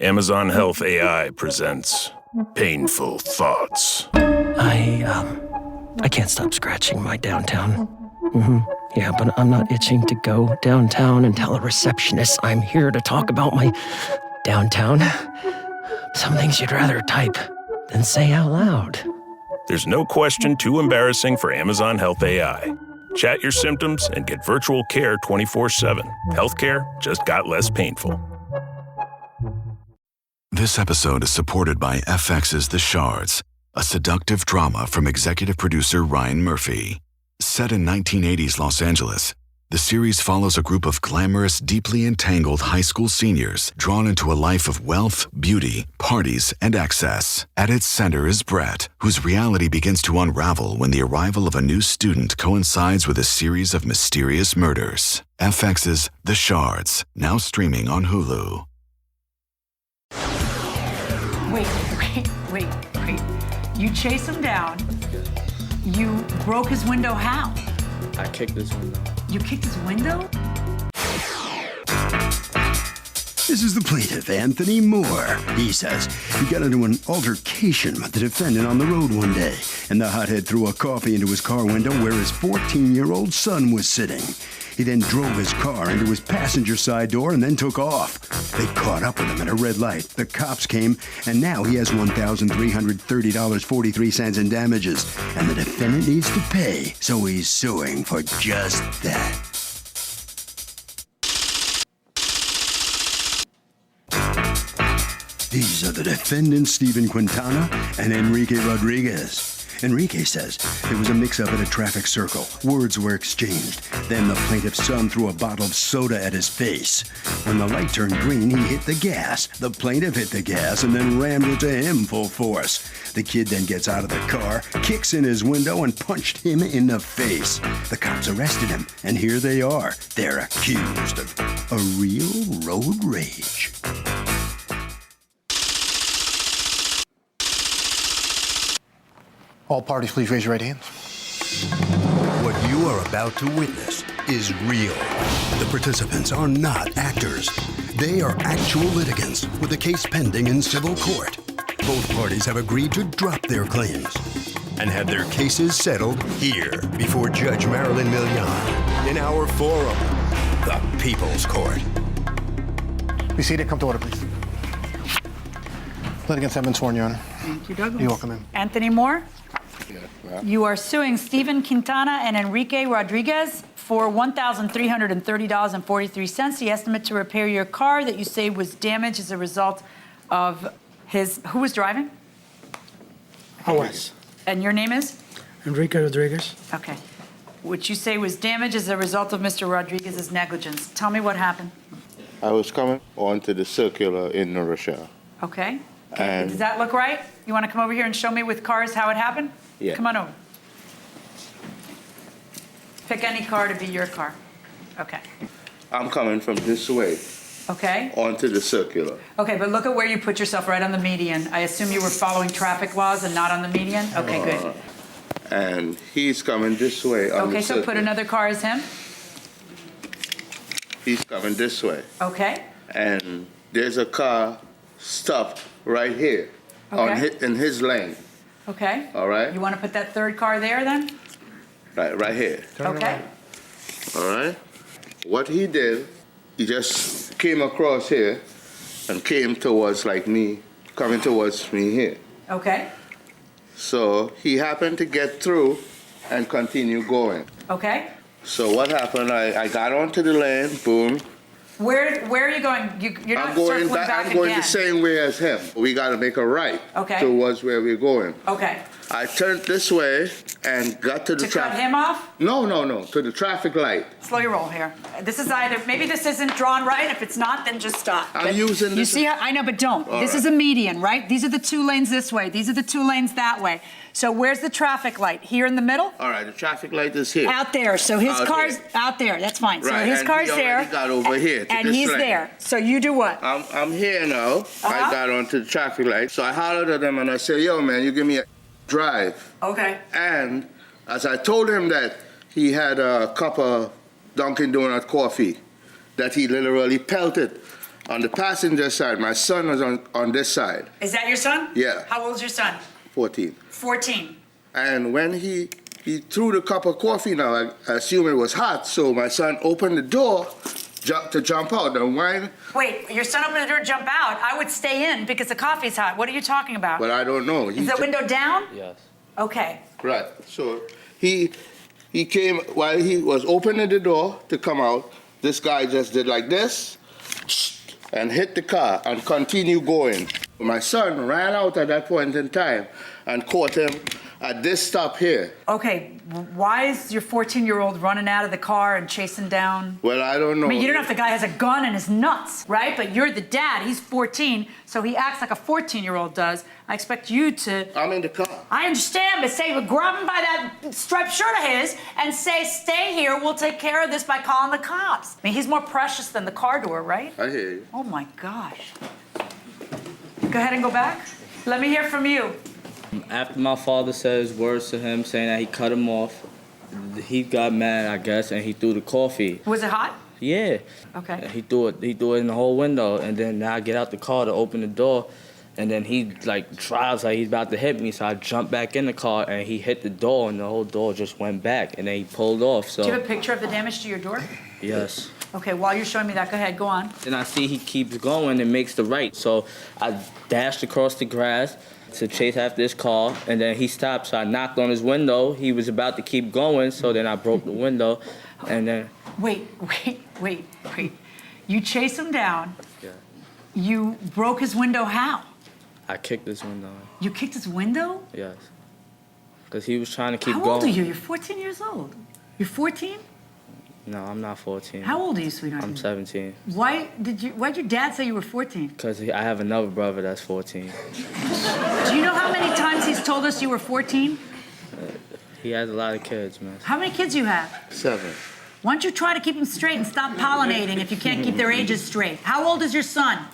Amazon Health AI presents Painful Thoughts. I can't stop scratching my downtown. Yeah, but I'm not itching to go downtown and tell a receptionist I'm here to talk about my downtown. Some things you'd rather type than say out loud. There's no question too embarrassing for Amazon Health AI. Chat your symptoms and get virtual care 24/7. Healthcare just got less painful. This episode is supported by FX's The Shards, a seductive drama from executive producer Ryan Murphy. Set in 1980s Los Angeles, the series follows a group of glamorous, deeply entangled high school seniors drawn into a life of wealth, beauty, parties, and excess. At its center is Brett, whose reality begins to unravel when the arrival of a new student coincides with a series of mysterious murders. FX's The Shards, now streaming on Hulu. Wait. You chase him down. You broke his window how? I kicked his window. You kicked his window? This is the plaintiff, Anthony Moore. He says he got into an altercation with the defendant on the road one day, and the hothead threw a coffee into his car window where his 14-year-old son was sitting. He then drove his car into his passenger side door and then took off. They caught up with him at a red light. The cops came, and now he has $1,330.43 in damages, and the defendant needs to pay, so he's suing for just that. These are the defendants, Stephen Quintana and Enrique Rodriguez. Enrique says there was a mix-up at a traffic circle. Words were exchanged. Then the plaintiff's son threw a bottle of soda at his face. When the light turned green, he hit the gas. The plaintiff hit the gas and then rammed into him full force. The kid then gets out of the car, kicks in his window, and punched him in the face. The cops arrested him, and here they are. They're accused of a real road rage. All parties, please raise your right hands. What you are about to witness is real. The participants are not actors. They are actual litigants with a case pending in civil court. Both parties have agreed to drop their claims and have their cases settled here before Judge Marilyn Milian in our forum, the People's Court. Be seated. Come to order, please. Litigants have been sworn, Your Honor. Thank you, Douglas. You're welcome, ma'am. Anthony Moore? You are suing Stephen Quintana and Enrique Rodriguez for $1,330.43. The estimate to repair your car that you say was damaged as a result of his... Who was driving? I was. And your name is? Enrique Rodriguez. Okay. Which you say was damaged as a result of Mr. Rodriguez's negligence. Tell me what happened. I was coming onto the circular in New Rochelle. Okay. And does that look right? You want to come over here and show me with cars how it happened? Yeah. Come on over. Pick any car to be your car. Okay. I'm coming from this way Okay. onto the circular. Okay, but look at where you put yourself, right on the median. I assume you were following traffic laws and not on the median? Okay, good. And he's coming this way on Okay, the so circular. put another car as him. He's coming this way. Okay. And there's a car stopped right here Okay. in his lane. Okay. All right? You want to put that third car there then? Right here. Okay. All right? What he did, he just came across here and came towards me, coming towards me here. Okay. So he happened to get through and continue going. Okay. So what happened, I got onto the lane, boom. Where are you going? You're not I'm going circling back I'm going again. the same way as him. We got to make a right Okay. towards where we're going. Okay. I turned this way and got to the To cut traffic. him off? No, to the traffic light. Slow your roll here. This is either, maybe this isn't drawn right. If it's not, then just stop. I'm using You this- see how, I know, but don't. All This right. is a median, right? These are the two lanes this way. These are the two lanes that way. So where's the traffic light? Here in the middle? All right, the traffic light is here. Out there. So his Out car's there. out there. That's fine. So Right, his and car's he there. already got over here to And this he's lane. there. So you do what? I'm here now. I Uh-huh. got onto the traffic light. So I hollered at him and I said, yo, man, you give me a drive. Okay. And as I told him that he had a cup of Dunkin' Donut coffee that he literally pelted on the passenger side. My son was on this side, Is that your son? Yeah. How old is your son? 14. 14. And when he threw the cup of coffee now, I assume it was hot, so my son opened the door to jump out. And when... Wait, your son opened the door to jump out. I would stay in because the coffee's hot. What are you talking about? But I don't know. Is the window down? Yes. Okay. Right. So he came, while he was opening the door to come out, this guy just did like this and hit the car and continued going. My son ran out at that point in time and caught him at this stop here. Okay, why is your 14-year-old running out of the car and chasing down? Well, I don't know. I mean, you don't know if the guy has a gun in his nuts, right? But you're the dad. He's 14, so he acts like a 14-year-old does. I expect you to... I'm in the car. I understand, but say, grab him by that striped shirt of his and say, stay here, we'll take care of this by calling the cops. I mean, he's more precious than the car door, right? I hear you. Oh, my gosh. Go ahead and go back. Let me hear from you. After my father says words to him saying that he cut him off, he got mad, I guess, and he threw the coffee. Was it hot? Yeah. Okay. And he threw it in the whole window, and then I get out the car to open the door, and then he like drives like he's about to hit me, so I jump back in the car, and he hit the door, and the whole door just went back, and then he pulled off. So. Do you have a picture of the damage to your door? Yes. Okay, while you're showing me that, go ahead, go on. Then I see he keeps going and makes the right, so I dashed across the grass to chase after his car, and then he stopped, so I knocked on his window. He was about to keep going, so then I broke the window, and then... Wait. You chased him down. Yeah. You broke his window how? I kicked his window. You kicked his window? Yes. Because he was trying to keep going. How old are you? You're 14 years old. You're 14? No, I'm not 14. How old are you, sweetheart? I'm 17. Why'd your dad say you were 14? Because I have another brother that's 14. Do you know how many times he's told us you were 14? He has a lot of kids, man. How many kids you have? 7. Why don't you try to keep them straight and stop pollinating if you can't keep their ages straight? How old is your son?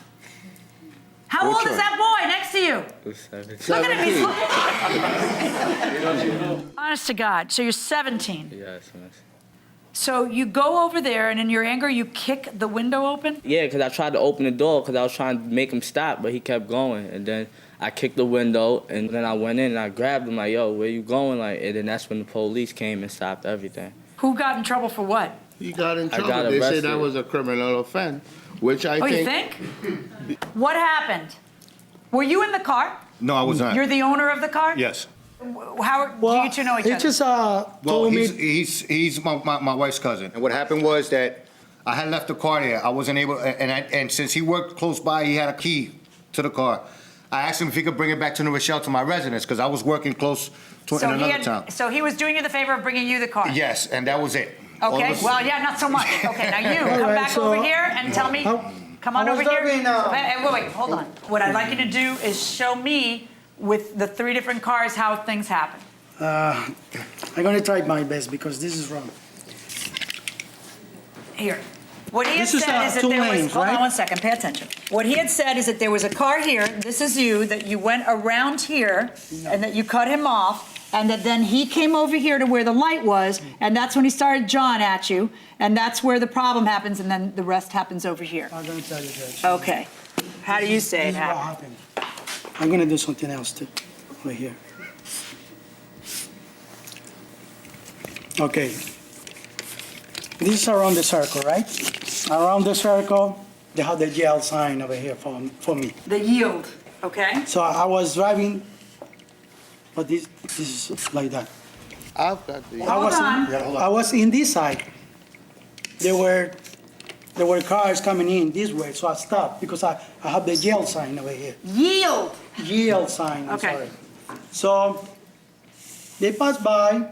How old is that boy next to you? 17. Look at him. Honest to God. So you're 17. Yes, man. So you go over there, and in your anger, you kick the window open? Yeah, because I tried to open the door because I was trying to make him stop, but he kept going. And then I kicked the window, and then I went in and I grabbed him like, yo, where you going? Like, and then that's when the police came and stopped everything. Who got in trouble for what? He got in I trouble. got They said arrested. that was a criminal offense, which I Oh, think... you think? What happened? Were you in the car? No, I was not. You're the owner of the car? Yes. How do you two know each other? He just Well, told me. he's my wife's cousin. And what happened was that I had left the car there. I wasn't able, and since he worked close by, he had a key to the car. I asked him if he could bring it back to New Rochelle to my residence because I was working close to in another town. So he was doing you the favor of bringing you the car? Yes, and that was it. Okay, well, yeah, not so much. Okay, now you come back over here and tell me. Come on over here. Wait, hold on. What I'd like you to do is show me with the 3 different cars how things happen. I'm gonna try my best because this is wrong. Here. What he had This is, said is that two there was, lanes, hold on right? one second, pay attention. What he had said is that there was a car here, this is you, that you went around here, and that you cut him off, and that then he came over here to where the light was, and that's when he started jawing at you, and that's where the problem happens, and then the rest happens over here. I'm gonna tell you, Judge. Okay. How do you say This it is what happened? happened. I'm gonna do something else too, right here. Okay. This is around the circle, right? Around the circle, they have the jail sign over here for me. The yield, okay? So I was driving, but this is like that. I've got the... Hold on. I was in this side. There were cars coming in this way, so I stopped because I have the jail sign over here. Yield. Yield sign, I'm Okay. sorry. So they passed by,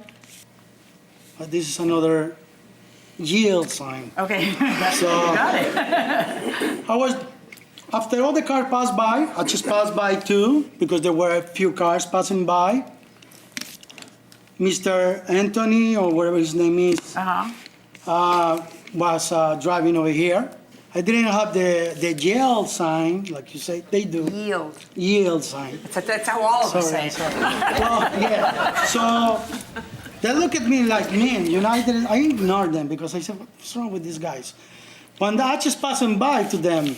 but this is another yield sign. Okay. So Got it. after all the cars passed by, I just passed by too because there were a few cars passing by. Mr. Anthony, or whatever his name is, was driving over here. I didn't have the jail sign, like you say, they do. Yield. Yield sign. That's how all of us say it. Well, yeah. So they look at me like, man, you know, I ignored them because I said, what's wrong with these guys? When I just passing by to them,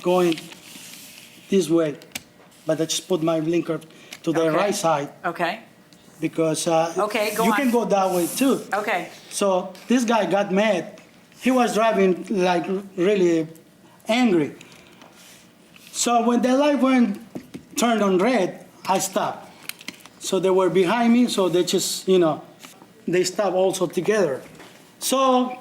going this way, but I just put my blinker to the Okay. right side Okay, because Okay, go you on. can go that way too. okay. So this guy got mad. He was driving like really angry. So when the light turned on red, I stopped. So they were behind me, so they just, they stopped also together. So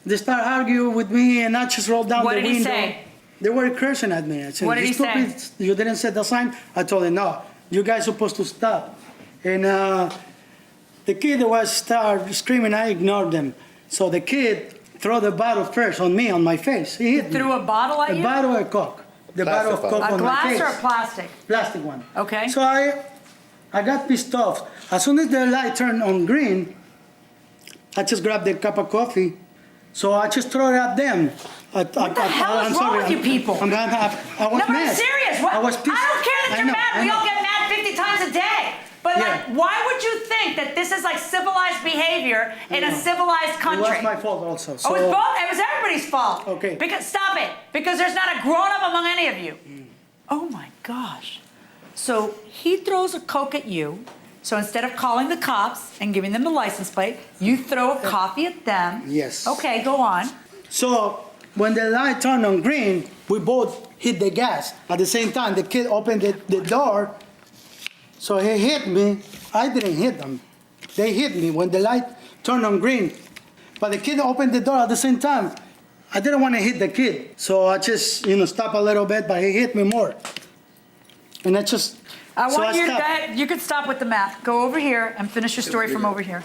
they start arguing with me, and I just rolled down What the did window. he say? They were cursing at me. I said, What did "You he say?" stupid, you didn't set the sign." I told him, "No, you guys supposed to stop." And the kid was start screaming. I ignored them. So the kid threw the bottle first on me, on my face. He hit Threw me. a bottle at A you? bottle of Coke. The bottle of Coke A on my glass face. or a plastic? Plastic one. Okay. So I got pissed off. As soon as the light turned on green, I just grabbed a cup of coffee. So I just threw it at them. What the hell is wrong with you people? I was No, but I'm mad. serious. What? I was pissed. I don't care that I you're know, mad. I We know. all get mad 50 times a day. But Yeah. like, why would you think that this is like civilized behavior in a civilized It country? was my fault also. Oh, it's both? It was everybody's fault. Okay. Because stop it. Because there's not a grown-up among any of you. Oh my gosh. So he throws a Coke at you. So instead of calling the cops and giving them the license plate, you throw a coffee at them. Yes. Okay, go on. So when the light turned on green, we both hit the gas. At the same time, the kid opened the door. So he hit me. I didn't hit them. They hit me when the light turned on green. But the kid opened the door at the same time. I didn't want to hit the kid. So I just, stopped a little bit, but he hit me more. And I just, I so want you to go stopped. ahead. You can stop with the math. Go over here and finish your story from over here.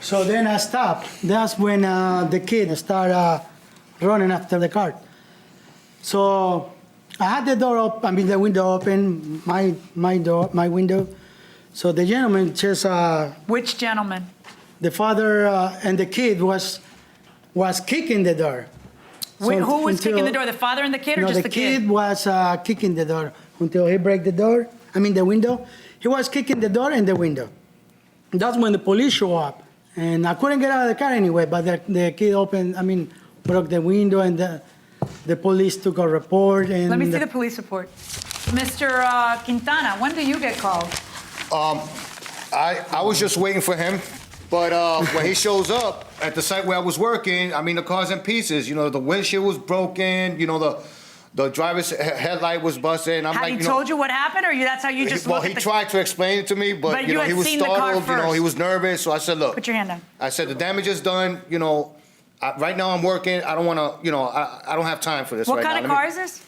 So then I stopped. That's when the kid started running after the car. So I had the door up, the window open, my window. So the gentleman just, Which gentleman? the father and the kid was kicking the door. Wait, So who was until- kicking the door? The father and the kid, or No, just the the kid? kid was kicking the door until he broke the door. The window. He was kicking the door and the window. That's when the police show up. And I couldn't get out of the car anyway, but the kid broke the window, and the police took a report. And Let me see the police report. Mr. Quintana, when do you get called? I was just waiting for him, but when he shows up at the site where I was working, the car's in pieces. The windshield was broken. The driver's headlight was busted. I'm Had like, he told you what happened, or that's how you just well, look he at the... tried to explain it to me, but, But you had he was seen the car startled. first. He was nervous. So I said, look, Put your hand down. I said the damage is done. Right now I'm working. I don't want to. I don't have time for this What right kind now. of car is this?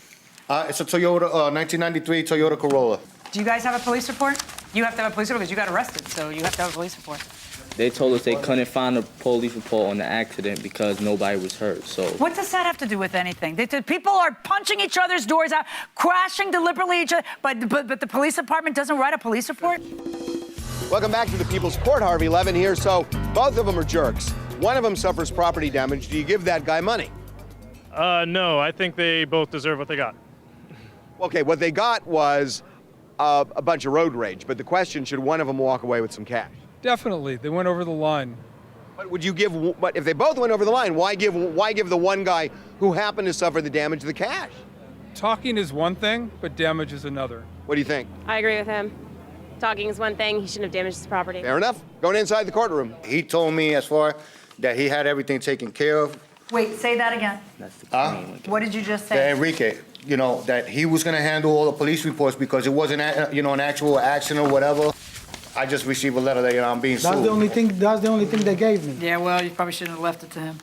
It's a Toyota 1993 Toyota Corolla. Do you guys have a police report? You have to have a police report because you got arrested, so you have to have a police report. They told us they couldn't find a police report on the accident because nobody was hurt. So What does that have to do with anything? People are punching each other's doors out, crashing deliberately each other, but the police department doesn't write a police report? Welcome back to the People's Court. Harvey Levin here. So both of them are jerks. One of them suffers property damage. Do you give that guy money? No, I think they both deserve what they got. Okay, what they got was a bunch of road rage. But the question, should one of them walk away with some cash? Definitely. They went over the line. But would you give? But if they both went over the line, why give the one guy who happened to suffer the damage the cash? Talking is one thing, but damage is another. What do you think? I agree with him. Talking is one thing. He shouldn't have damaged his property. Fair enough. Going inside the courtroom. He told me as far that he had everything taken care of. Wait, say that again. that's the claim. What did you just That say? Enrique, that he was going to handle all the police reports because it wasn't, an actual accident or whatever. I just received a letter that, I'm being sued. that's the only thing they gave me. Yeah, well, you probably shouldn't have left it to him.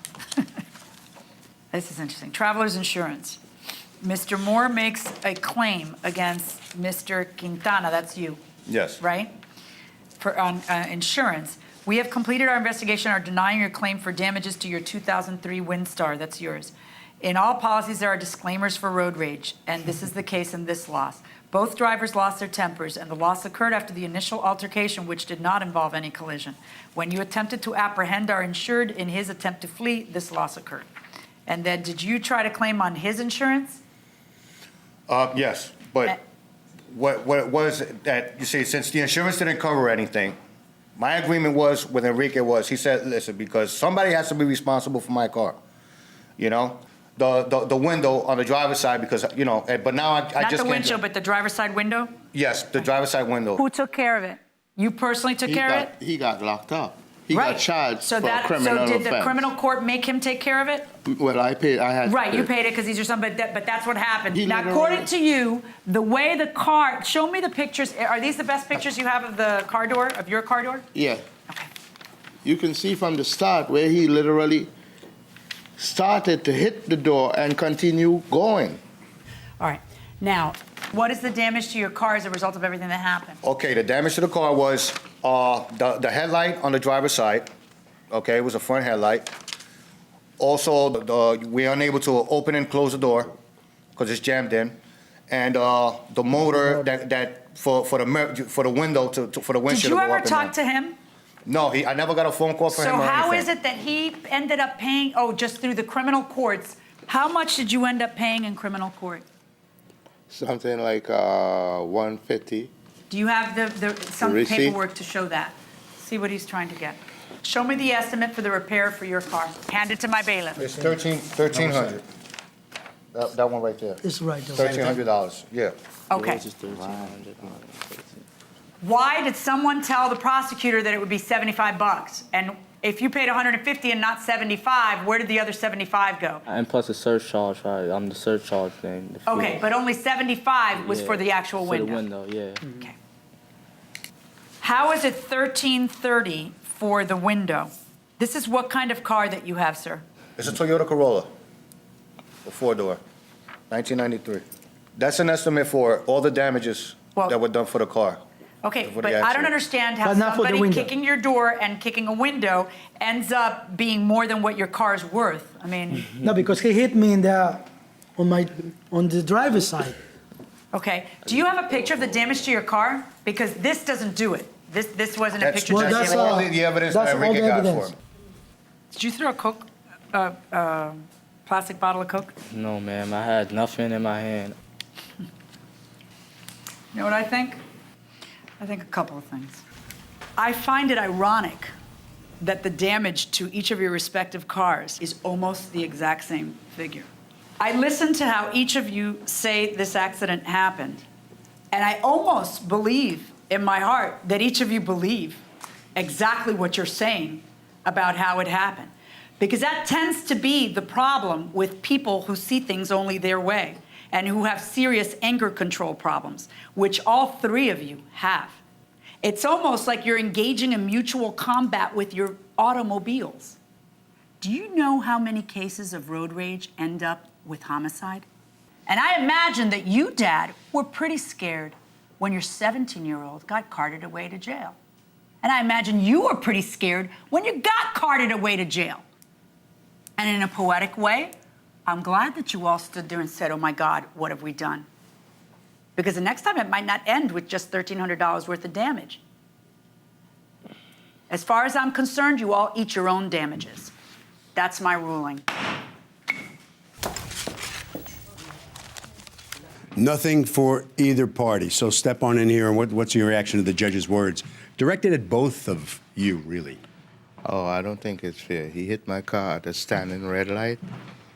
This is interesting. Traveler's insurance. Mr. Moore makes a claim against Mr. Quintana, that's you, Yes. right? On insurance. We have completed our investigation and are denying your claim for damages to your 2003 Windstar, that's yours. In all policies, there are disclaimers for road rage, and this is the case in this loss. Both drivers lost their tempers, and the loss occurred after the initial altercation, which did not involve any collision. When you attempted to apprehend our insured in his attempt to flee, this loss occurred. And then, did you try to claim on his insurance? Yes, but what it was that, you see, since the insurance didn't cover anything, my agreement was with Enrique he said, listen, because somebody has to be responsible for my car. you know? The window on the driver's side because, you know, but now I Not just the can't. windshield, but the driver's side window? Yes, the driver's side window. Who took care of it? You personally took care of it? He got locked up. He Right. got charged So for a criminal So did offense. the criminal court make him take care of it? Well, I paid. I had. Right, to you pay. paid it because he's your son, but that's what happened. He Now, literally- according to you, the way the car, show me the pictures. Are these the best pictures you have of the car door, of your car door? Yeah. You can see from the start where he literally started to hit the door and continue going. All right. Now, what is the damage to your car as a result of everything that happened? Okay, the damage to the car was the headlight on the driver's side. Okay, it was a front headlight. Also, we are unable to open and close the door because it's jammed in, and the motor that for the window for the windshield. Did you ever talk to him? No, I never got a phone call from him So or how anything. is it that he ended up paying? Oh, just through the criminal courts. How much did you end up paying in criminal court? Something like 150. Do you have some The receipt? paperwork to show that? See what he's trying to get. Show me the estimate for the repair for your car. Hand it to my bailiff. It's $1,300. That one right there. It's right there. $1,300. Yeah. Okay. Why did someone tell the prosecutor that it would be $75? And if you paid $150 and not $75, where did the other $75 go? And plus the surcharge, right? The surcharge thing. The Okay, fee. but only $75 was Yeah, for the actual window. For the window, yeah. Okay. How is it $1,330 for the window? This is what kind of car that you have, sir? It's a Toyota Corolla, a four-door, 1993. That's an estimate for all the damages that were done for the car. Okay, For the but I don't accident. understand how But not for the somebody window. kicking your door and kicking a window ends up being more than what your car's worth. I mean, No, because he hit me on the driver's side. okay. Do you have a picture of the damage to your car? Because this doesn't do it. This wasn't a That's picture. Well, of that's damage. all the evidence that that's all Enrique the got for evidence. him. Did you throw a Coke, plastic bottle of Coke? No, ma'am, I had nothing in my hand. You know what I think? I think a couple of things. I find it ironic that the damage to each of your respective cars is almost the exact same figure. I listened to how each of you say this accident happened, and I almost believe in my heart that each of you believe exactly what you're saying about how it happened. Because that tends to be the problem with people who see things only their way and who have serious anger control problems, which all three of you have. It's almost like you're engaging in mutual combat with your automobiles. Do you know how many cases of road rage end up with homicide? And I imagine that you, Dad, were pretty scared when your 17-year-old got carted away to jail. And I imagine you were pretty scared when you got carted away to jail. And in a poetic way, I'm glad that you all stood there and said, oh my God, what have we done? Because the next time it might not end with just $1,300 worth of damage. As far as I'm concerned, you all eat your own damages. That's my ruling. Nothing for either party. So step on in here, and what's your reaction to the judge's words? Directed at both of you, really. Oh, I don't think it's fair. He hit my car at a standing red light.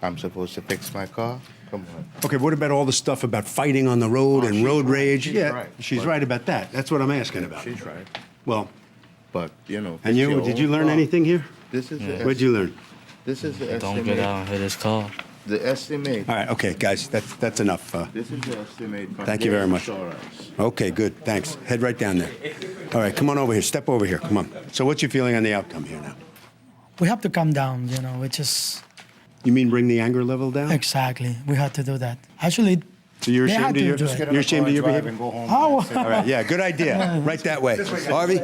I'm supposed to fix my car? Come on. Okay, what about all the stuff about fighting on the road and road rage? She's Yeah, right. she's But- right about that. That's what I'm asking about. She's right. Well, But, you know. and fix you, your did own you learn car. anything here? This is the What'd you learn? This is the Don't estimate. get out and hit his car. The estimate. All right, okay, guys, that's enough. This is the estimate. from Thank you their very much. insurance. Okay, good, thanks. Head right down there. All right, come on over here. Step over here. Come on. So what's your feeling on the outcome here now? We have to calm down, you know, it's just... You mean bring the anger level down? Exactly, we had to do that. Actually, So you're they had ashamed of to your, do it. you're ashamed of your behavior? And go home. Oh, All right, yeah, good idea. Right that way. Harvey?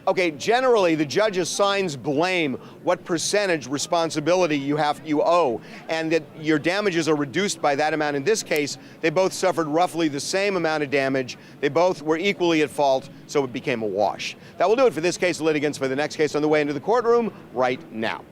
Okay, generally, the judge assigns blame, what percentage responsibility you owe, and that your damages are reduced by that amount. In this case, they both suffered roughly the same amount of damage. They both were equally at fault, so it became a wash. That will do it for this case. Litigants for the next case on the way into the courtroom right now.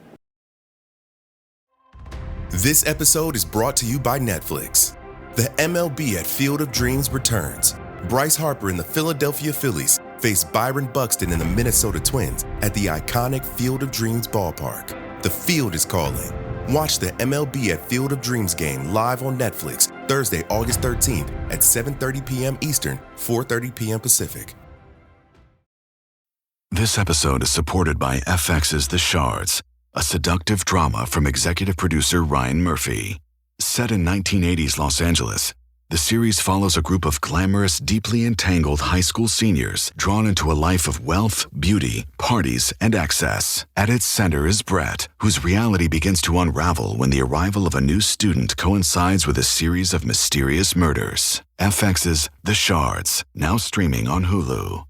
This episode is brought to you by Netflix. The MLB at Field of Dreams returns. Bryce Harper and the Philadelphia Phillies face Byron Buxton and the Minnesota Twins at the iconic Field of Dreams ballpark. The field is calling. Watch the MLB at Field of Dreams game live on Netflix Thursday, August 13th at 7:30 p.m. Eastern, 4:30 p.m. Pacific. This episode is supported by FX's The Shards, a seductive drama from executive producer Ryan Murphy. Set in 1980s Los Angeles, the series follows a group of glamorous, deeply entangled high school seniors drawn into a life of wealth, beauty, parties, and excess. At its center is Brett, whose reality begins to unravel when the arrival of a new student coincides with a series of mysterious murders. FX's The Shards, now streaming on Hulu.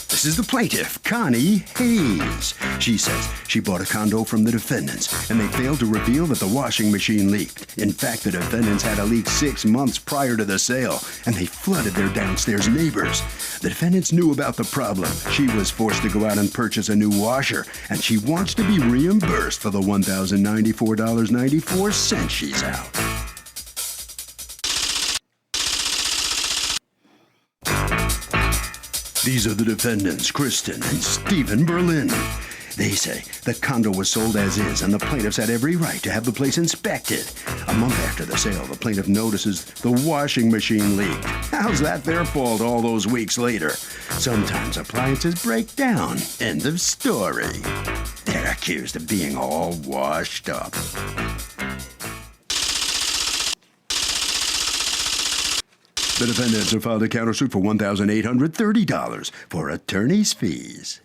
This is the plaintiff, Connie Hayes. She says she bought a condo from the defendants, and they failed to reveal that the washing machine leaked. In fact, the defendants had a leak 6 months prior to the sale, and they flooded their downstairs neighbors. The defendants knew about the problem. She was forced to go out and purchase a new washer, and she wants to be reimbursed for the $1,094.94 she's out. These are the defendants, Kristen and Stephen Berlin. They say the condo was sold as is, and the plaintiffs had every right to have the place inspected. A month after the sale, the plaintiff notices the washing machine leaked. How's that their fault all those weeks later? Sometimes appliances break down. End of story. They're accused of being all washed up. The defendants have filed a countersuit for $1,830 for attorney's fees.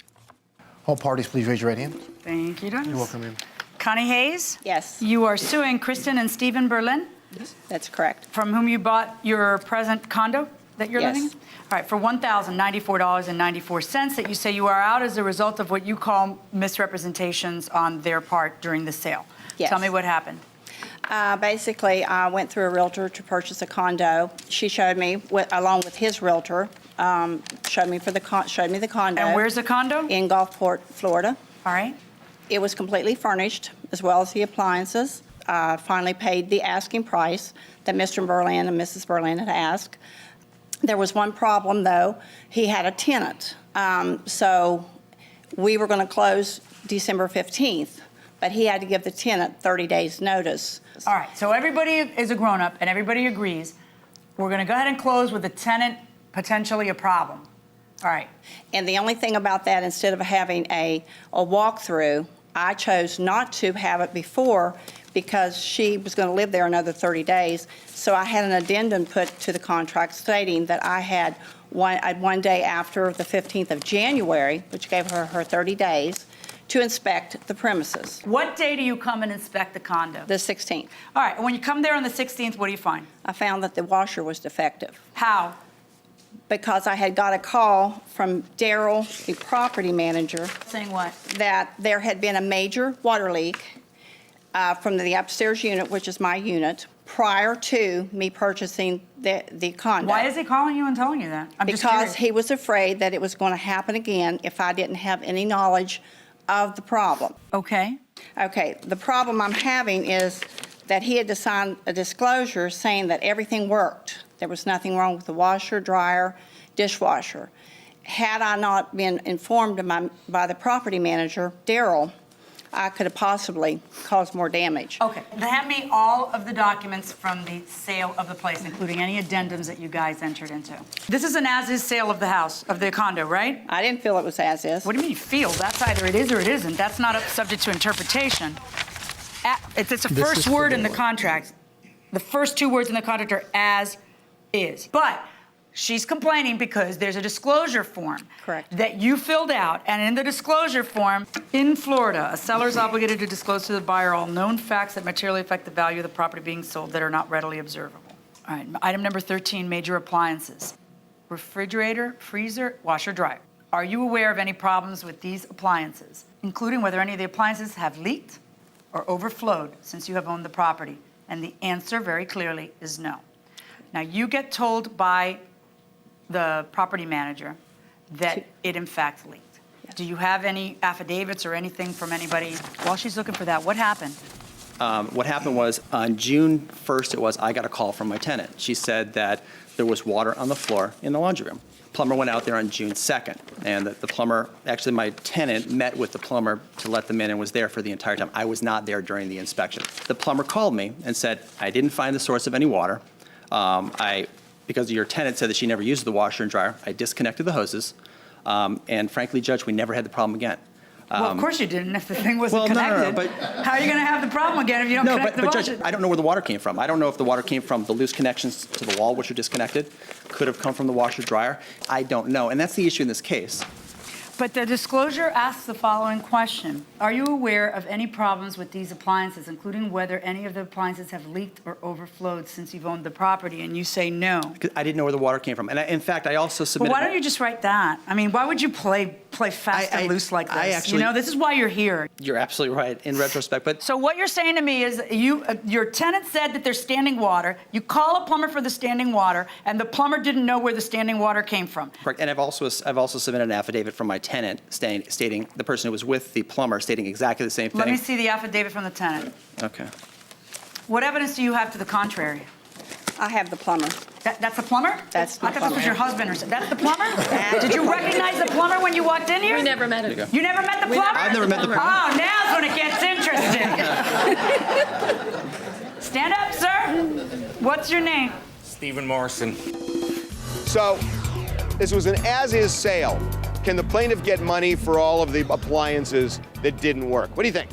All parties, please raise your right hand. Thank you, Douglas. You're welcome, ma'am. Connie Hayes? Yes. You are suing Kristen and Stephen Berlin? Yes. That's correct. From whom you bought your present condo that you're Yes. living in? All right, for $1,094.94 that you say you are out as a result of what you call misrepresentations on their part during the sale. Yes. Tell me what happened. Basically, I went through a realtor to purchase a condo. She showed me, along with his realtor, showed me the condo. And where's the condo? In Gulfport, Florida. All right. It was completely furnished, as well as the appliances. Finally paid the asking price that Mr. Berlin and Mrs. Berlin had asked. There was one problem, though. He had a tenant. So we were going to close December 15th, but he had to give the tenant 30 days' notice. All right, so everybody is a grown-up and everybody agrees. We're going to go ahead and close with the tenant potentially a problem. All right. And the only thing about that, instead of having a walkthrough, I chose not to have it before because she was going to live there another 30 days. So I had an addendum put to the contract stating that I had one day after the 15th of January, which gave her 30 days, to inspect the premises. What day do you come and inspect the condo? The 16th. All right, and when you come there on the 16th, what do you find? I found that the washer was defective. How? Because I had got a call from Daryl, the property manager. Saying what? That there had been a major water leak from the upstairs unit, which is my unit, prior to me purchasing the condo. Why is he calling you and telling you that? I'm just curious. Because he was afraid that it was going to happen again if I didn't have any knowledge of the problem. Okay. Okay, the problem I'm having is that he had to sign a disclosure saying that everything worked. There was nothing wrong with the washer, dryer, dishwasher. Had I not been informed by the property manager, Daryl, I could have possibly caused more damage. Okay, hand me all of the documents from the sale of the place, including any addendums that you guys entered into. This is an as-is sale of the house, of the condo, right? I didn't feel it was as-is. What do you mean feel? That's either it is or it isn't. That's not subject to interpretation. It's the first word in the contract. The first two words in the contract are as is. But she's complaining because there's a disclosure form. Correct. That you filled out, and in the disclosure form, in Florida, a seller is obligated to disclose to the buyer all known facts that materially affect the value of the property being sold that are not readily observable. All right, item number 13, major appliances. Refrigerator, freezer, washer, dryer. Are you aware of any problems with these appliances, including whether any of the appliances have leaked or overflowed since you have owned the property? And the answer very clearly is no. Now, you get told by the property manager that it in fact leaked. Yes. Do you have any affidavits or anything from anybody? While she's looking for that, what happened? What happened was on June 1st, I got a call from my tenant. She said that there was water on the floor in the laundry room. Plumber went out there on June 2nd, and the plumber, actually my tenant met with the plumber to let them in and was there for the entire time. I was not there during the inspection. The plumber called me and said, I didn't find the source of any water. Because your tenant said that she never used the washer and dryer, I disconnected the hoses. And frankly, Judge, we never had the problem again. Well, of course you didn't if the thing wasn't connected. But how are you going to have the problem again if you don't connect the Judge, washer? I don't know where the water came from. I don't know if the water came from the loose connections to the wall, which are disconnected. Could have come from the washer dryer. I don't know. And that's the issue in this case. But the disclosure asks the following question. Are you aware of any problems with these appliances, including whether any of the appliances have leaked or overflowed since you've owned the property? And you say no. I didn't know where the water came from. And in fact, I also submitted... But why don't you just write that? I mean, why would you play fast and loose like this? You know, this is why you're here. You're absolutely right in retrospect, but... So what you're saying to me is your tenant said that there's standing water, you call a plumber for the standing water, and the plumber didn't know where the standing water came from. Correct. And I've also submitted an affidavit from my tenant stating, the person who was with the plumber, stating exactly the same thing. Let me see the affidavit from the tenant. Okay. What evidence do you have to the contrary? I have the plumber. That's the plumber? That's the I thought this was plumber. your husband or something. That's the plumber? Did you recognize the plumber when you walked in here? We never met him. You never met the plumber? I've never met the plumber. Oh, now's when it gets interesting. Stand up, sir. What's your name? Stephen Morrison. So, this was an as-is sale. Can the plaintiff get money for all of the appliances that didn't work? What do you think?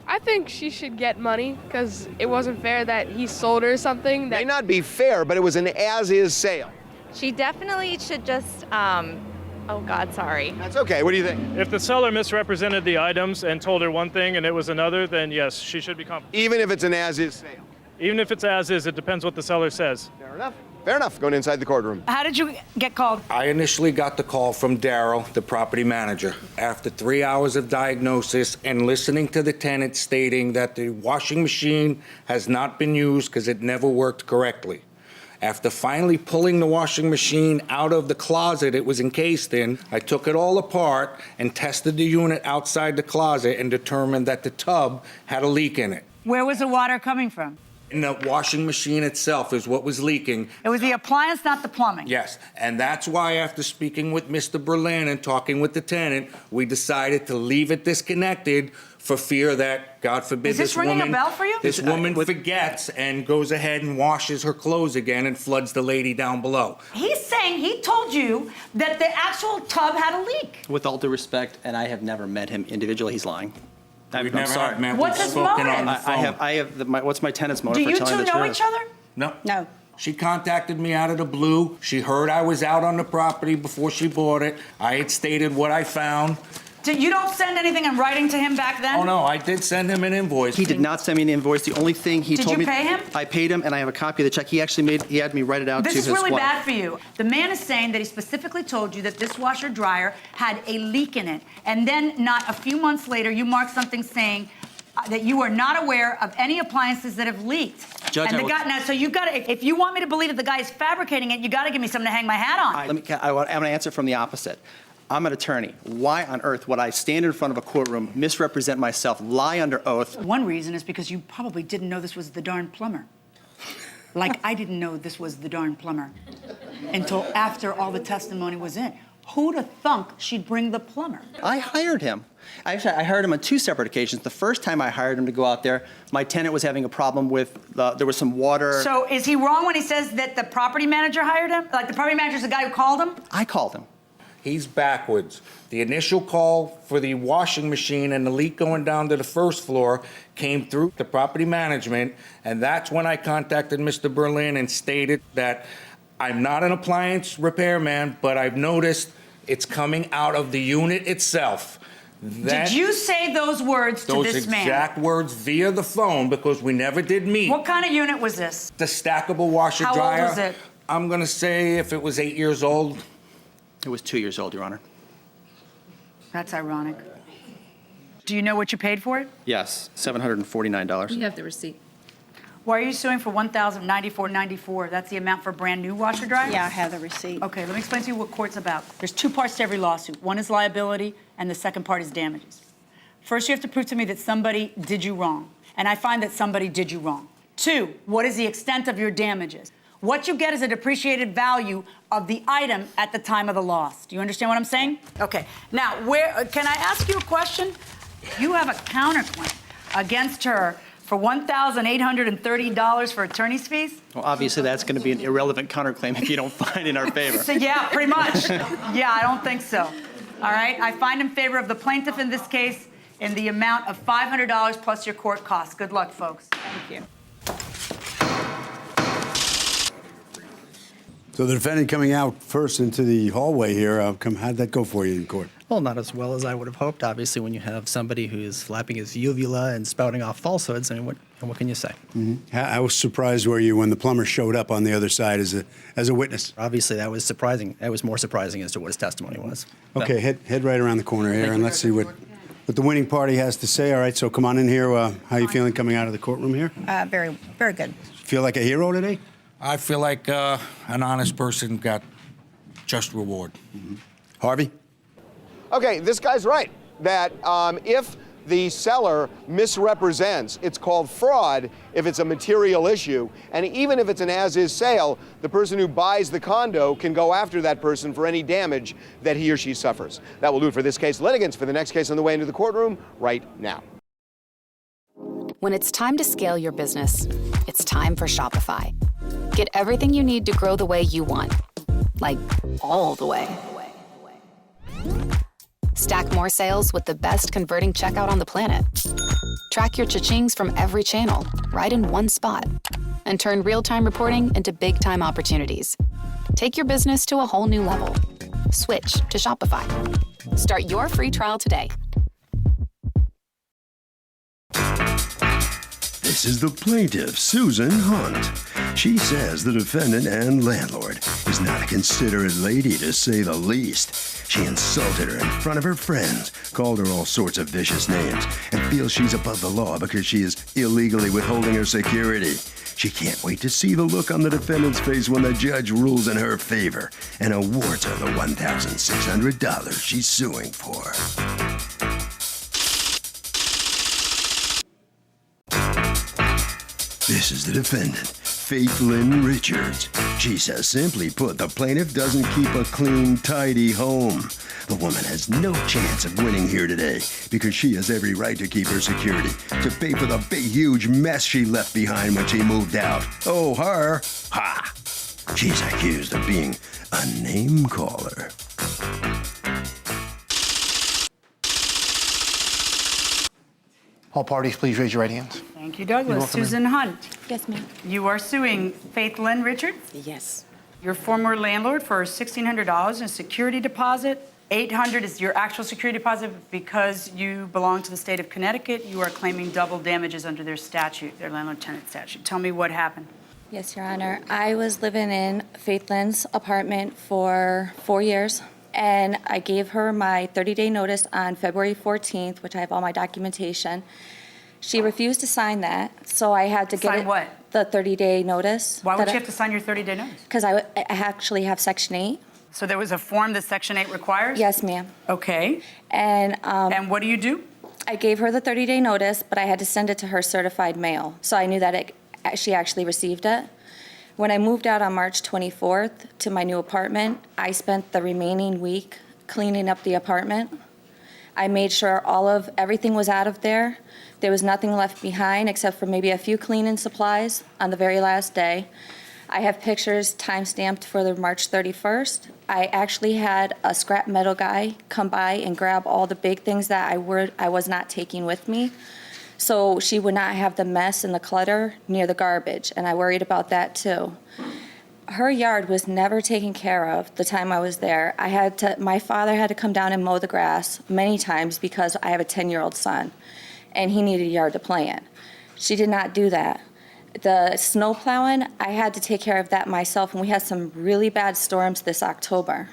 I think she should get money because it wasn't fair that he sold her something that... May not be fair, but it was an as-is sale. She definitely should just, oh God, sorry. That's okay. What do you think? If the seller misrepresented the items and told her one thing and it was another, then yes, she should be compensated. Even if it's an as-is sale? Even if it's as is, it depends what the seller says. Fair enough. Fair enough. Going inside the courtroom. How did you get called? I initially got the call from Daryl, the property manager. After 3 hours of diagnosis and listening to the tenant stating that the washing machine has not been used because it never worked correctly. After finally pulling the washing machine out of the closet it was encased in, I took it all apart and tested the unit outside the closet and determined that the tub had a leak in it. Where was the water coming from? And the washing machine itself is what was leaking. It was the appliance, not the plumbing. Yes, and that's why after speaking with Mr. Berlin and talking with the tenant, we decided to leave it disconnected for fear that, God forbid, Is this ringing a bell for you? This woman forgets and goes ahead and washes her clothes again and floods the lady down below. He's saying he told you that the actual tub had a leak. With all due respect, and I have never met him individually, he's lying. We've I'm never sorry. had met. What's We've his spoken motive? on the phone. I have what's my tenant's motive Do for you telling two the know truth? each other? No. No. She contacted me out of the blue. She heard I was out on the property before she bought it. I had stated what I found. You don't send anything in writing to him back then? Oh, no, I did send him an invoice. He did not send me an invoice. The only thing he told me... Did you pay him? I paid him, and I have a copy of the check. He actually he had me write it out to his wife. This is really bad for you. The man is saying that he specifically told you that this washer dryer had a leak in it. And then not a few months later, you marked something saying that you are not aware of any appliances that have leaked. Judge, and now, so you've got to, if you want me to believe that the guy is fabricating it, you got to give me something to hang my hat on. I'm going to answer from the opposite. I'm an attorney. Why on earth would I stand in front of a courtroom, misrepresent myself, lie under oath? One reason is because you probably didn't know this was the darn plumber. Like I didn't know this was the darn plumber until after all the testimony was in. Who'd have thunk she'd bring the plumber? I hired him. Actually, I hired him on 2 separate occasions. The first time I hired him to go out there, my tenant was having a problem with, there was some water. So is he wrong when he says that the property manager hired him? Like the property manager's the guy who called him? I called him. He's backwards. The initial call for the washing machine and the leak going down to the first floor came through the property management, and that's when I contacted Mr. Berlin and stated that I'm not an appliance repairman, but I've noticed it's coming out of the unit itself. Did you say those words to this man? Those exact words via the phone because we never did meet. What kind of unit was this? The stackable washer dryer. How old was it? I'm going to say if it was 8 years old. It was 2 years old, Your Honor. That's ironic. Do you know what you paid for it? Yes, $749. You have the receipt. Why are you suing for $1,094.94? That's the amount for a brand new washer dryer? Yeah, I have the receipt. Okay, let me explain to you what court's about. There's 2 parts to every lawsuit. One is liability, and the second part is damages. First, you have to prove to me that somebody did you wrong, and I find that somebody did you wrong. 2, what is the extent of your damages? What you get is a depreciated value of the item at the time of the loss. Do you understand what I'm saying? Okay. Now, can I ask you a question? You have a counterclaim against her for $1,830 for attorney's fees? Well, obviously, that's going to be an irrelevant counterclaim if you don't find in our favor. So, yeah, pretty much. Yeah, I don't think so. All right? I find in favor of the plaintiff in this case in the amount of $500 plus your court costs. Good luck, folks. Thank you. So the defendant coming out first into the hallway here, how'd that go for you in court? Well, not as well as I would have hoped. Obviously, when you have somebody who's flapping his uvula and spouting off falsehoods, I mean, what can you say? Mm-hmm. How surprised were you when the plumber showed up on the other side as a witness? Obviously, that was surprising. That was more surprising as to what his testimony was. Okay, head right around the corner here, and let's see what the winning party has to say. All right, so come on in here. How are you feeling coming out of the courtroom here? Very, very good. Feel like a hero today? I feel like an honest person got just reward. Mm-hmm. Harvey? Okay, this guy's right, that if the seller misrepresents, it's called fraud if it's a material issue. And even if it's an as-is sale, the person who buys the condo can go after that person for any damage that he or she suffers. That will do it for this case. Litigants for the next case on the way into the courtroom right now. When it's time to scale your business, it's time for Shopify. Get everything you need to grow the way you want, like all the way. Stack more sales with the best converting checkout on the planet. Track your cha-chings from every channel, right in one spot. And turn real-time reporting into big-time opportunities. Take your business to a whole new level. Switch to Shopify. Start your free trial today. This is the plaintiff, Susan Hunt. She says the defendant and landlord is not a considerate lady, to say the least. She insulted her in front of her friends, called her all sorts of vicious names, and feels she's above the law because she is illegally withholding her security. She can't wait to see the look on the defendant's face when the judge rules in her favor and awards her the $1,600 she's suing for. This is the defendant, Faith Lynn Richards. She says, simply put, the plaintiff doesn't keep a clean, tidy home. The woman has no chance of winning here today because she has every right to keep her security, to pay for the big, huge mess she left behind when she moved out. Oh, her. Ha! She's accused of being a name caller. All parties, please raise your right hands. Thank you, Douglas. Susan Hunt. Yes, ma'am. You are suing Faith Lynn Richards? Yes. Your former landlord for $1,600 in security deposit. $800 is your actual security deposit. Because you belong to the state of Connecticut, you are claiming double damages under their statute, their landlord-tenant statute. Tell me what happened. Yes, Your Honor. I was living in Faith Lynn's apartment for 4 years, and I gave her my 30-day notice on February 14th, which I have all my documentation. She refused to sign that, so I had to get Sign what? The 30-day notice. Why would you have to sign your 30-day notice? Because I actually have Section 8. So there was a form that Section 8 requires? Yes, ma'am. Okay. And what do you do? I gave her the 30-day notice, but I had to send it to her certified mail, so I knew that she actually received it. When I moved out on March 24th to my new apartment, I spent the remaining week cleaning up the apartment. I made sure everything was out of there. There was nothing left behind except for maybe a few cleaning supplies on the very last day. I have pictures time-stamped for the March 31st. I actually had a scrap metal guy come by and grab all the big things that I was not taking with me, so she would not have the mess and the clutter near the garbage, and I worried about that too. Her yard was never taken care of the time I was there. My father had to come down and mow the grass many times because I have a 10-year-old son, and he needed a yard to play in. She did not do that. The snow plowing, I had to take care of that myself, and we had some really bad storms this October.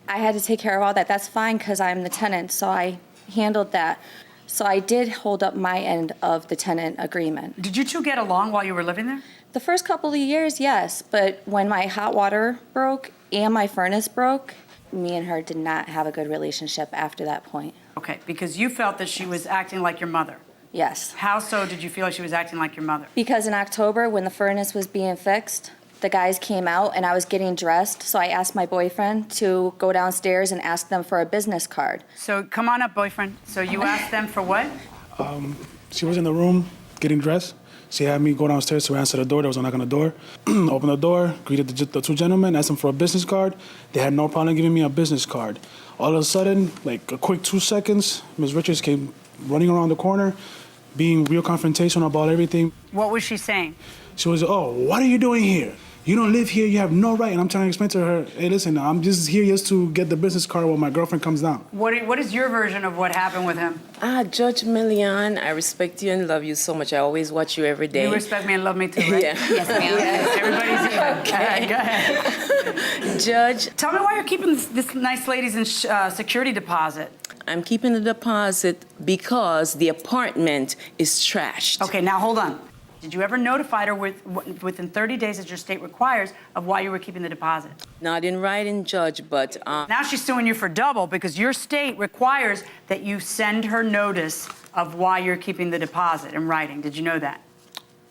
I had to take care of all that. That's fine because I'm the tenant, so I handled that. So I did hold up my end of the tenant agreement. Did you two get along while you were living there? The first couple of years, yes, but when my hot water broke and my furnace broke, me and her did not have a good relationship after that point. Okay, because you felt that she was acting like your mother. Yes. How so did you feel like she was acting like your mother? Because in October, when the furnace was being fixed, The guys came out and I was getting dressed, so I asked my boyfriend to go downstairs and ask them for a business card. So come on up, boyfriend. So you asked them for what? She was in the room getting dressed. She had me go downstairs to answer the door. There was a knock on the door. Opened the door, greeted the two gentlemen, asked them for a business card. They had no problem giving me a business card. All of a sudden, like a quick 2 seconds, Ms. Richards came running around the corner, being real confrontational about everything. What was she saying? She was, oh, what are you doing here? You don't live here, you have no right. And I'm trying to explain to her, hey, listen, I'm just here just to get the business card when my girlfriend comes down. What is your version of what happened with him? Judge Millian, I respect you and love you so much. I always watch you every day. You respect me and love me too, right? Yeah. Yes, ma'am. Everybody's even. Go ahead. Judge. Tell me why you're keeping this nice lady's security deposit. I'm keeping the deposit because the apartment is trashed. Okay, now hold on. Did you ever notify her within 30 days, as your state requires, of why you were keeping the deposit? Not in writing, Judge, but... Now she's suing you for double because your state requires that you send her notice of why you're keeping the deposit in writing. Did you know that?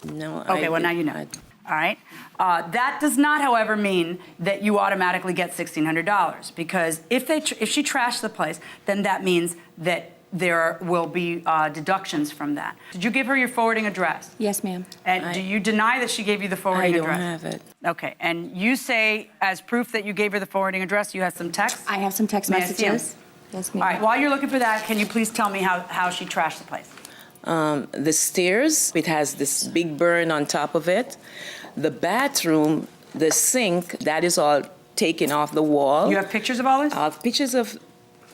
No, Okay, well, now you know. All right? That does not, however, mean that you automatically get $1,600 because if she trashed the place, then that means that there will be deductions from that. Did you give her your forwarding address? Yes, ma'am. And do you deny that she gave you the forwarding address? I don't have it. Okay, and you say as proof that you gave her the forwarding address, you have some text? I have some text messages. Yes, ma'am. All right, while you're looking for that, can you please tell me how she trashed the place? The stairs, it has this big burn on top of it. The bathroom, the sink, that is all taken off the wall. You have pictures of all this? I have pictures of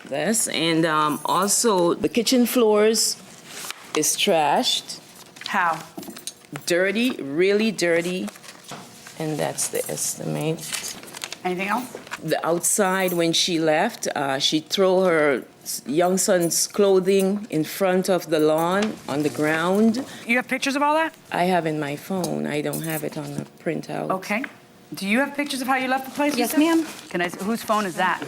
this, and also the kitchen floors is trashed. How? Dirty, really dirty, and that's the estimate. Anything else? The outside, when she left, she threw her young son's clothing in front of the lawn on the ground. You have pictures of all that? I have in my phone. I don't have it on the printout. Okay. Do you have pictures of how you left the place? Yes, ma'am. Whose phone is that?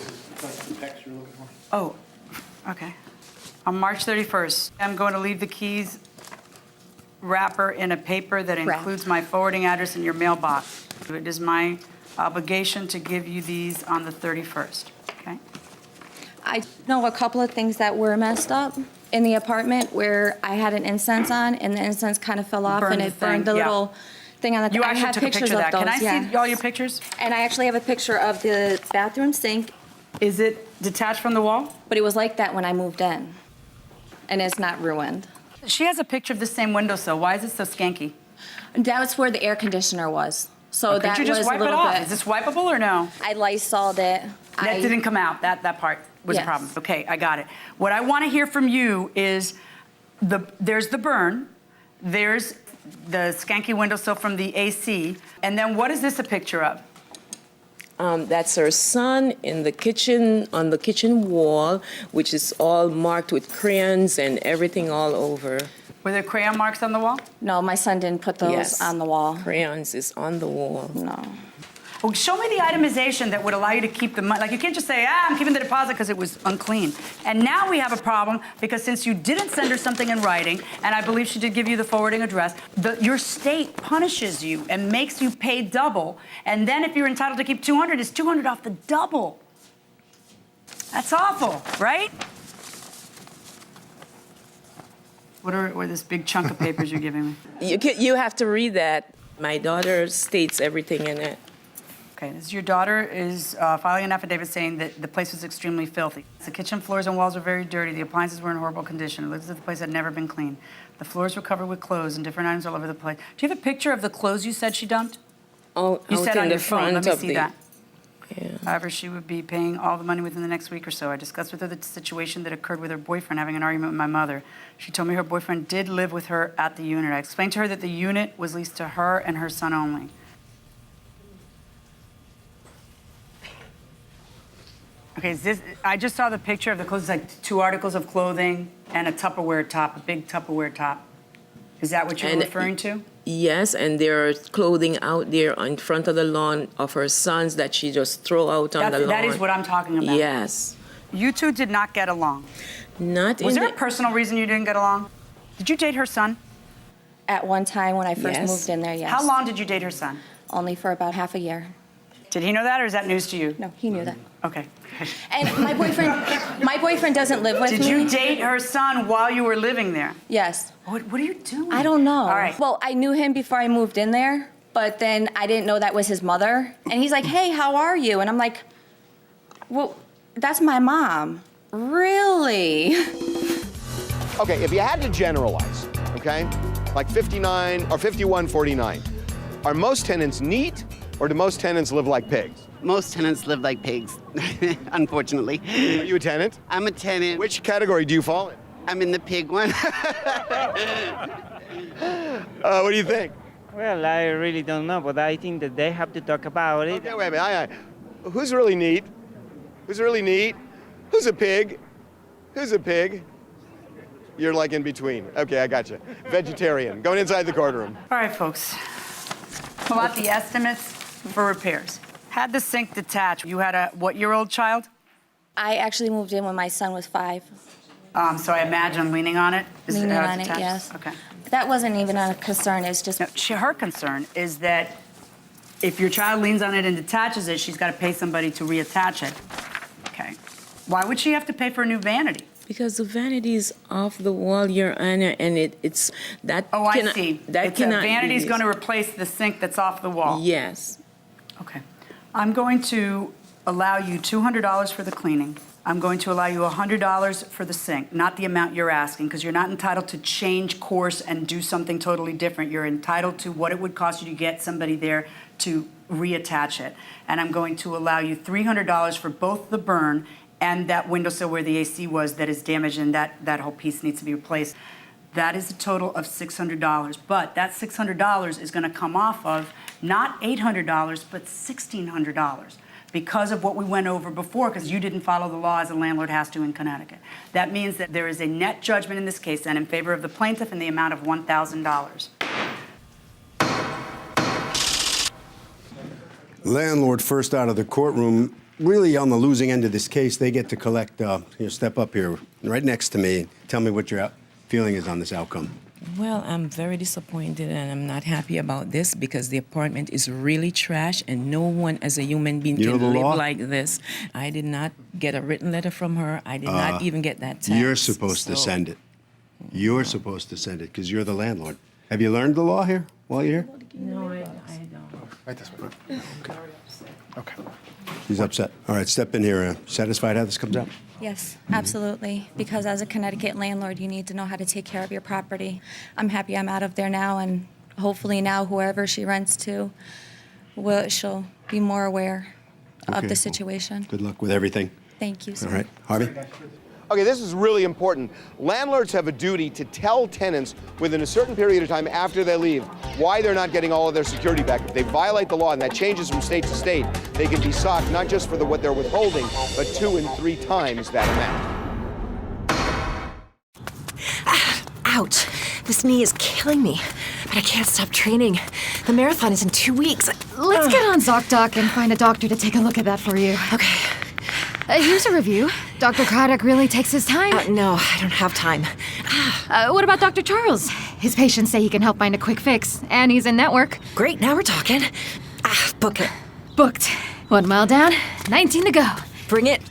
Oh, okay. On March 31st, I'm going to leave the keys wrapper in a paper that includes my forwarding address in your mailbox. It is my obligation to give you these on the 31st, okay? I know a couple of things that were messed up in the apartment where I had an incense on and the incense kind of fell off and it burned the little thing on the... You actually took a picture of that. Can I see all your pictures? And I actually have a picture of the bathroom sink. Is it detached from the wall? But it was like that when I moved in. And it's not ruined. She has a picture of the same windowsill. Why is it so skanky? That's where the air conditioner was. So that could you just was wipe a little it off? bit. Is this wipeable or no? I Lysoled it. That didn't come out. That part was a Yes. problem. Okay, I got it. What I want to hear from you is there's the burn, there's the skanky windowsill from the AC, and then what is this a picture of? That's her son in the kitchen, on the kitchen wall, which is all marked with crayons and everything all over. Were there crayon marks on the wall? No, my son didn't put those Yes. on the wall. Crayons is on the wall. No. Well, show me the itemization that would allow you to keep the money. Like, you can't just say, I'm keeping the deposit because it was unclean. And now we have a problem because since you didn't send her something in writing, and I believe she did give you the forwarding address, your state punishes you and makes you pay double. And then if you're entitled to keep $200, it's $200 off the double. That's awful, right? What are this big chunk of papers you're giving me? You have to read that. My daughter states everything in it. Okay, your daughter is filing an affidavit saying that the place was extremely filthy. The kitchen floors and walls were very dirty. The appliances were in horrible condition. It looks as if the place had never been cleaned. The floors were covered with clothes and different items all over the place. Do you have a picture of the clothes you said she dumped? Oh, you said on in your the phone. front Let me of see the... that. Yeah. However, she would be paying all the money within the next week or so. I discussed with her the situation that occurred with her boyfriend having an argument with my mother. She told me her boyfriend did live with her at the unit. I explained to her that the unit was leased to her and her son only. Okay, I just saw the picture of the clothes. It's like 2 articles of clothing and a Tupperware top, a big Tupperware top. Is that what you're referring to? Yes, and there's clothing out there in front of the lawn of her sons that she just threw out on the lawn. That is what I'm talking about. Yes. You two did not get along. Was there a personal reason you didn't get along? Did you date her son? At one time when I first moved in there, yes. How long did you date her son? only for about half a year. Did he know that, or is that news to you? No, he knew that. Okay. And my boyfriend doesn't live with me. Did you date her son while you were living there? Yes. What are you doing? I don't know. All right. Well, I knew him before I moved in there, but then I didn't know that was his mother. And he's like, hey, how are you? And I'm like, well, that's my mom. Really? Okay, if you had to generalize, okay, like 59 or 5149, are most tenants neat or do most tenants live like pigs? Most tenants live like pigs, unfortunately. Are you a tenant? I'm a tenant. Which category do you fall in? I'm in the pig one. What do you think? Well, I really don't know, but I think that they have to talk about it. Okay, wait a minute. Who's really neat? Who's really neat? Who's a pig? Who's a pig? You're like in between. Okay, I got you. Vegetarian. Going inside the courtroom. All right, folks. Pull out the estimates for repairs. Had the sink detached. You had a what-year-old child? I actually moved in when my son was 5. So I imagine leaning on it? Is Leaning how it's on it, attached? yes. Okay. That wasn't even a concern. It's just... No, her concern is that if your child leans on it and detaches it, she's got to pay somebody to reattach it. Okay. Why would she have to pay for a new vanity? Because the vanity is off the wall, Your Honor, and it's that. Oh, I see. That it's cannot a vanity's be going to replace the sink that's off the wall. Yes. Okay. I'm going to allow you $200 for the cleaning. I'm going to allow you $100 for the sink, not the amount you're asking, because you're not entitled to change course and do something totally different. You're entitled to what it would cost you to get somebody there to reattach it. And I'm going to allow you $300 for both the burn and that windowsill where the AC was that is damaged and that whole piece needs to be replaced. That is a total of $600. But that $600 is going to come off of not $800, but $1,600 because of what we went over before, because you didn't follow the law as a landlord has to in Connecticut. That means that there is a net judgment in this case and in favor of the plaintiff in the amount of $1,000. Landlord first out of the courtroom, really on the losing end of this case. They get to collect, step up here right next to me. Tell me what your feeling is on this outcome. Well, I'm very disappointed and I'm not happy about this because the apartment is really trash and no one as a human being You know can the live law? like this. I did not get a written letter from her. I did not even get that text. You're supposed to send it. You're supposed to send it because you're the landlord. Have you learned the law here while you're here? No, I don't. Right this way. Okay. She's upset. All right, step in here. Satisfied how this comes out? Yes, absolutely. Because as a Connecticut landlord, you need to know how to take care of your property. I'm happy I'm out of there now, and hopefully now whoever she rents to, she'll be more aware of Okay. the situation. Good luck with everything. Thank you, sir. All right, Harvey? Okay, this is really important. Landlords have a duty to tell tenants within a certain period of time after they leave why they're not getting all of their security back. If they violate the law, and that changes from state to state, they can be socked not just for what they're withholding, but 2 and 3 times that amount. Ouch. This knee is killing me, but I can't stop training. The marathon is in 2 weeks. Let's get on ZocDoc and find a doctor to take a look at that for you. Okay. Here's a review. Dr. Craddock really takes his time. No, I don't have time. What about Dr. Charles? His patients say he can help find a quick fix, and he's in network. Great, now we're talking. Book it. Booked. 1 mile down, 19 to go. Bring it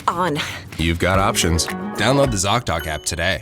on. You've got options. Download the ZocDoc app today.